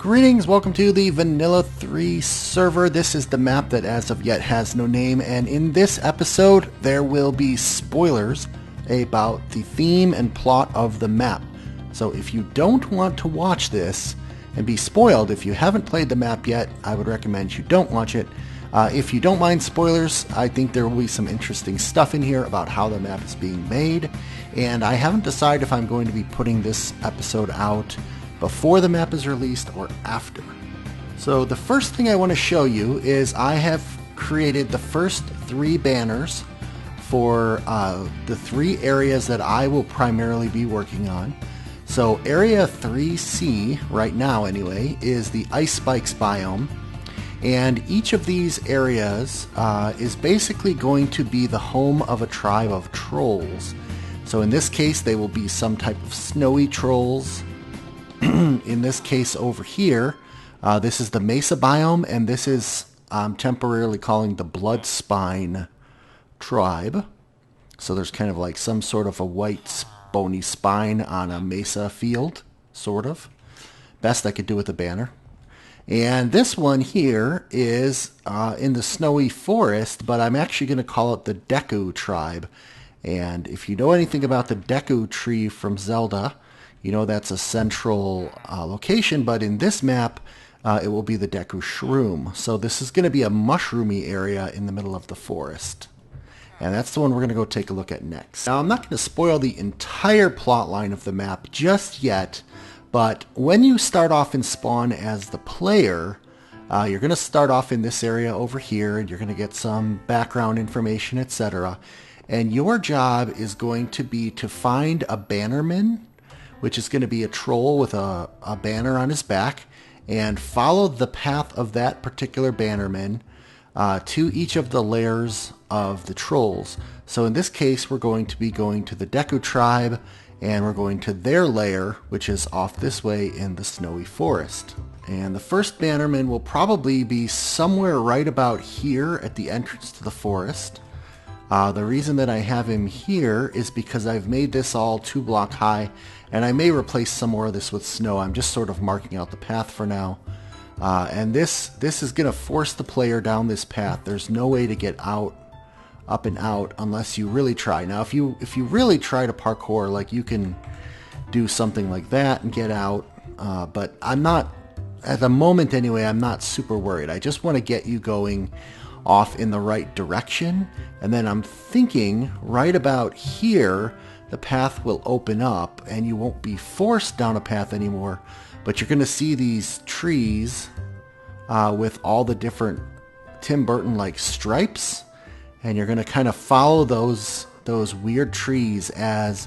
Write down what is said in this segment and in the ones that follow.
Greetings, welcome to the Vanilla 3 server. This is the map that as of yet has no name, and in this episode there will be spoilers about the theme and plot of the map. So if you don't want to watch this and be spoiled, if you haven't played the map yet, I would recommend you don't watch it. If you don't mind spoilers, I think there will be some interesting stuff in here about how the map is being made, and I haven't decided if I'm going to be putting this episode out before the map is released or after. So the first thing I want to show you is I have created the first 3 banners for the 3 areas that I will primarily be working on. So area 3C, right now anyway, is the Ice Spikes biome, and each of these areas is basically going to be the home of a tribe of trolls. So in this case they will be some type of snowy trolls. In this case over here, this is the Mesa biome, and this is temporarily calling the Blood Spine tribe. So there's kind of like some sort of a white bony spine on a mesa field, sort of. Best I could do with the banner. And this one here is in the snowy forest, but I'm actually going to call it the Deku tribe. And if you know anything about the Deku tree from Zelda, you know that's a central location, but in this map it will be the Deku Shroom. So this is going to be a mushroomy area in the middle of the forest. And that's the one we're going to go take a look at next. Now I'm not going to spoil the entire plot line of the map just yet, but when you start off in spawn as the player, you're going to start off in this area over here, and you're going to get some background information, etc. And your job is going to be to find a bannerman, which is going to be a troll with a banner on his back, and follow the path of that particular bannerman to each of the lairs of the trolls. So in this case we're going to be going to the Deku tribe, and we're going to their lair, which is off this way in the snowy forest. And the first bannerman will probably be somewhere right about here at the entrance to the forest. The reason that I have him here is because I've made this all 2 block high, and I may replace some more of this with snow. I'm just sort of marking out the path for now. And this is going to force the player down this path. There's no way to get up and out unless you really try. Now if you really try to parkour, like, you can do something like that and get out, but I'm not, at the moment anyway, I'm not super worried. I just want to get you going off in the right direction, and then I'm thinking right about here the path will open up and you won't be forced down a path anymore, but you're going to see these trees with all the different Tim Burton like stripes, and you're going to kind of follow those weird trees as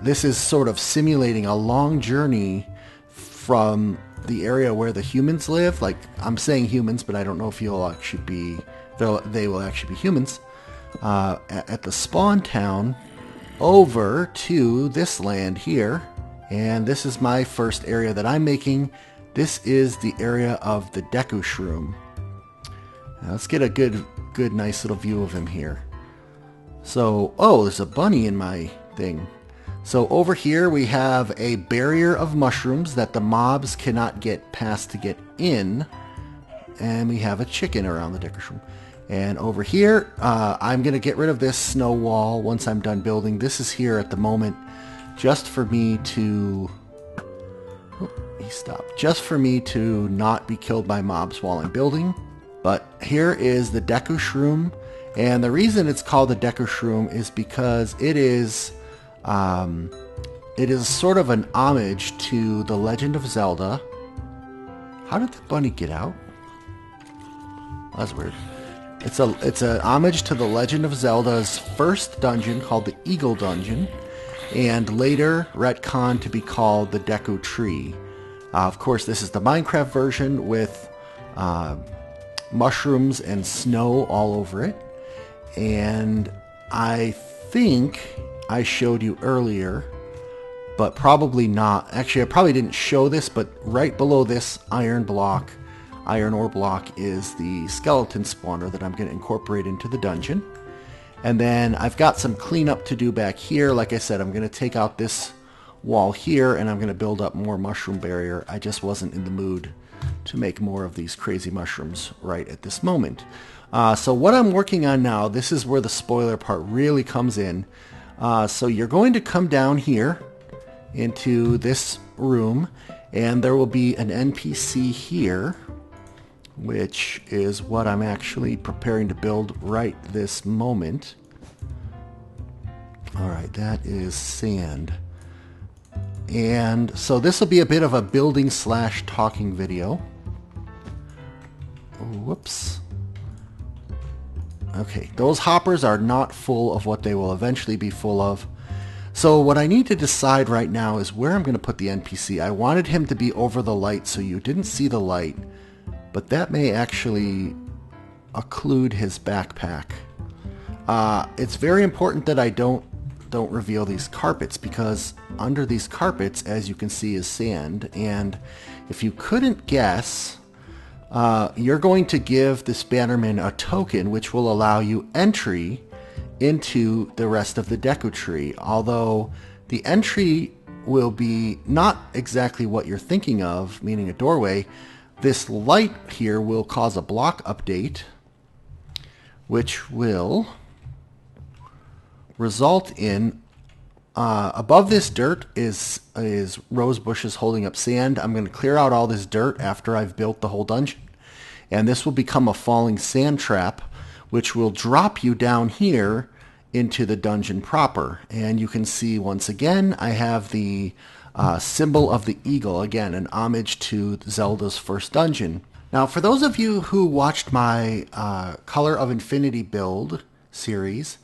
this is sort of simulating a long journey from the area where the humans live. Like, I'm saying humans, but I don't know if they will actually be humans, at the spawn town over to this land here. And this is my first area that I'm making. This is the area of the Deku Shroom. Now let's get a good nice little view of him here. So, oh, there's a bunny in my thing. So over here we have a barrier of mushrooms that the mobs cannot get past to get in, and we have a chicken around the Deku Shroom. And over here, I'm going to get rid of this snow wall once I'm done building. This is here at the moment just for me to... Oh, he stopped. Just for me to not be killed by mobs while I'm building. But here is the Deku Shroom, and the reason it's called the Deku Shroom is because it is sort of an homage to The Legend of Zelda. How did the bunny get out? That's weird. It's an homage to The Legend of Zelda's first dungeon called the Eagle Dungeon, and later retconned to be called the Deku Tree. Of course, this is the Minecraft version with mushrooms and snow all over it. And I think I showed you earlier, but probably not. Actually, I probably didn't show this, but right below this iron ore block is the skeleton spawner that I'm going to incorporate into the dungeon. And then I've got some cleanup to do back here. Like I said, I'm going to take out this wall here, and I'm going to build up more mushroom barrier. I just wasn't in the mood to make more of these crazy mushrooms right at this moment. So what I'm working on now, this is where the spoiler part really comes in. So you're going to come down here into this room, and there will be an NPC here, which is what I'm actually preparing to build right this moment. Alright, that is sand. And so this will be a bit of a building slash talking video. Whoops. Okay, those hoppers are not full of what they will eventually be full of. So what I need to decide right now is where I'm going to put the NPC. I wanted him to be over the light so you didn't see the light, but that may actually occlude his backpack. It's very important that I don't reveal these carpets, because under these carpets, as you can see, is sand. And if you couldn't guess, you're going to give this bannerman a token which will allow you entry into the rest of the deco tree. Although the entry will be not exactly what you're thinking of, meaning a doorway. This light here will cause a block update, which will result in above this dirt is rose bushes holding up sand. I'm going to clear out all this dirt after I've built the whole dungeon, and this will become a falling sand trap, which will drop you down here into the dungeon proper. And you can see once again I have the symbol of the eagle, again an homage to Zelda's first dungeon. Now for those of you who watched my Color of Infinity build series,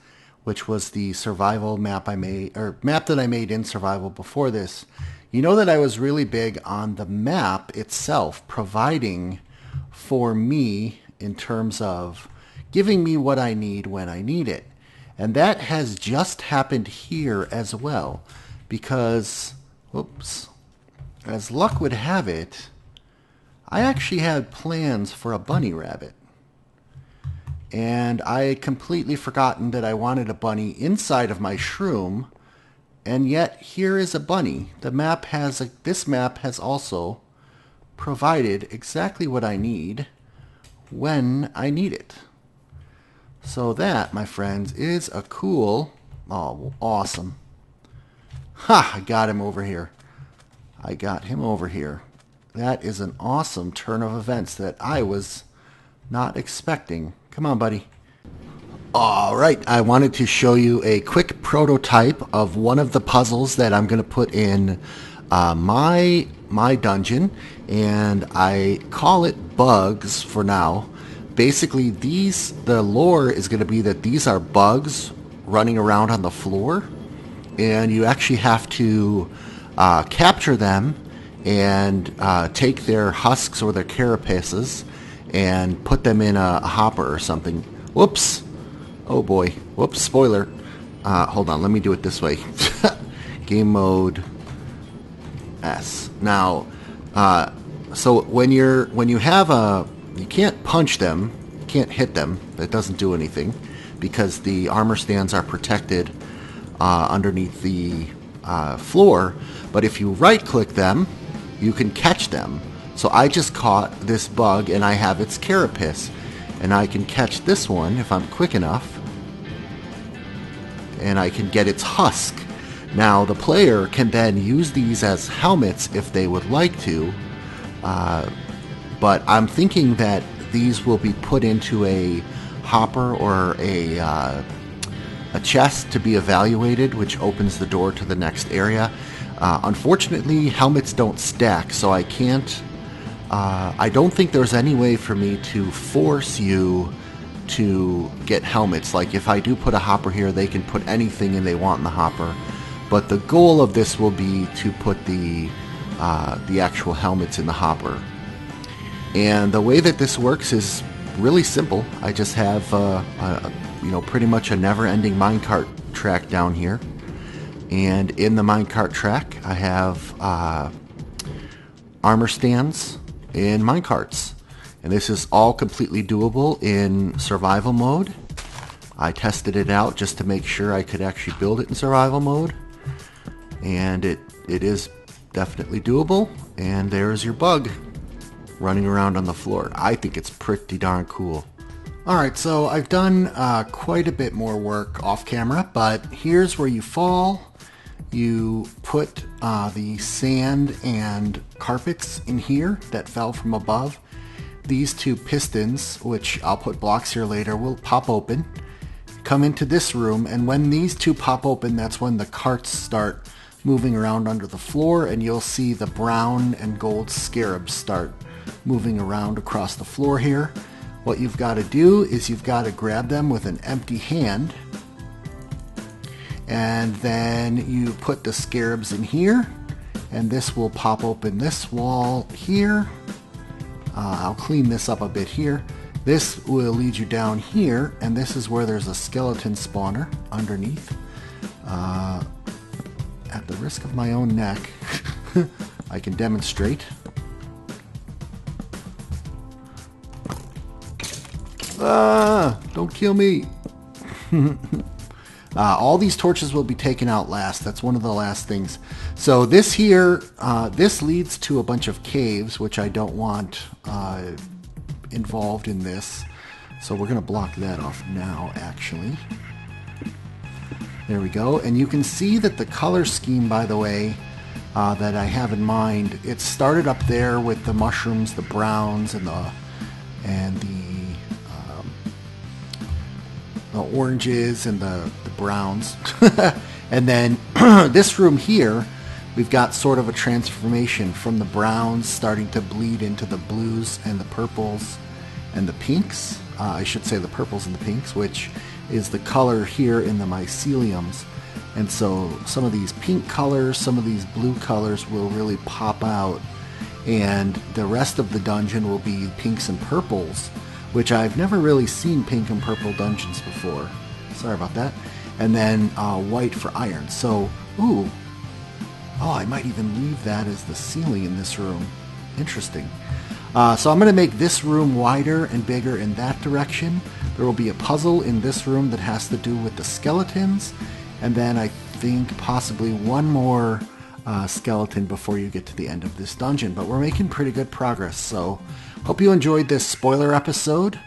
which was the survival map I made, or map that I made in survival before this, you know that I was really big on the map itself providing for me in terms of giving me what I need when I need it. And that has just happened here as well, because, whoops, as luck would have it, I actually had plans for a bunny rabbit. And I had completely forgotten that I wanted a bunny inside of my shroom, and yet here is a bunny. The map has this map has also provided exactly what I need when I need it. So that, my friends, is a cool, awesome. Ha! I got him over here. I got him over here. That is an awesome turn of events that I was not expecting. Come on, buddy. Alright, I wanted to show you a quick prototype of one of the puzzles that I'm going to put in my dungeon, and I call it bugs for now. Basically, the lore is going to be that these are bugs running around on the floor, and you actually have to capture them and take their husks or their carapaces and put them in a hopper or something. Whoops. Oh boy. Whoops, spoiler. Hold on, let me do it this way. Game mode S. Now, so when you have you can't punch them, you can't hit them, that doesn't do anything, because the armor stands are protected underneath the floor, but if you right click them, you can catch them. So I just caught this bug and I have its carapace, and I can catch this one if I'm quick enough, and I can get its husk. Now the player can then use these as helmets if they would like to, but I'm thinking that these will be put into a hopper or a chest to be evaluated, which opens the door to the next area. Unfortunately, helmets don't stack, so I can't. I don't think there's any way for me to force you to get helmets. Like if I do put a hopper here, they can put anything in they want in the hopper. But the goal of this will be to put the actual helmets in the hopper. And the way that this works is really simple. I just have pretty much a never-ending minecart track down here, and in the minecart track I have armor stands in minecarts, and this is all completely doable in survival mode. I tested it out just to make sure I could actually build it in survival mode, And it is definitely doable. And there's your bug running around on the floor. I think it's pretty darn cool. Alright, so I've done quite a bit more work off camera, but here's where you fall. You put the sand and carpets in here that fell from above. These two pistons, which I'll put blocks here later, will pop open. Come into this room, and when these two pop open, that's when the carts start moving around under the floor, and you'll see the brown and gold scarabs start moving around across the floor here. What you've got to do is you've got to grab them with an empty hand, and then you put the scarabs in here, and this will pop open this wall here. I'll clean this up a bit here. This will lead you down here, and this is where there's a skeleton spawner underneath. At the risk of my own neck, I can demonstrate. Don't kill me. All these torches will be taken out last. That's one of the last things. So this here, this leads to a bunch of caves, which I don't want involved in this. So we're going to block that off now, actually. There we go. And you can see that the color scheme, by the way, that I have in mind, it started up there with the mushrooms, the browns, and the oranges and the browns. And then this room here, we've got sort of a transformation from the browns starting to bleed into the blues and the purples and the pinks. I should say the purples and the pinks, which is the color here in the myceliums. And so some of these pink colors, some of these blue colors will really pop out, and the rest of the dungeon will be pinks and purples, which I've never really seen pink and purple dungeons before. Sorry about that. And then white for iron. So, ooh. Oh, I might even leave that as the ceiling in this room. Interesting. So I'm going to make this room wider and bigger in that direction. There will be a puzzle in this room that has to do with the skeletons. And then I think possibly one more skeleton before you get to the end of this dungeon. But we're making pretty good progress. So hope you enjoyed this spoiler episode.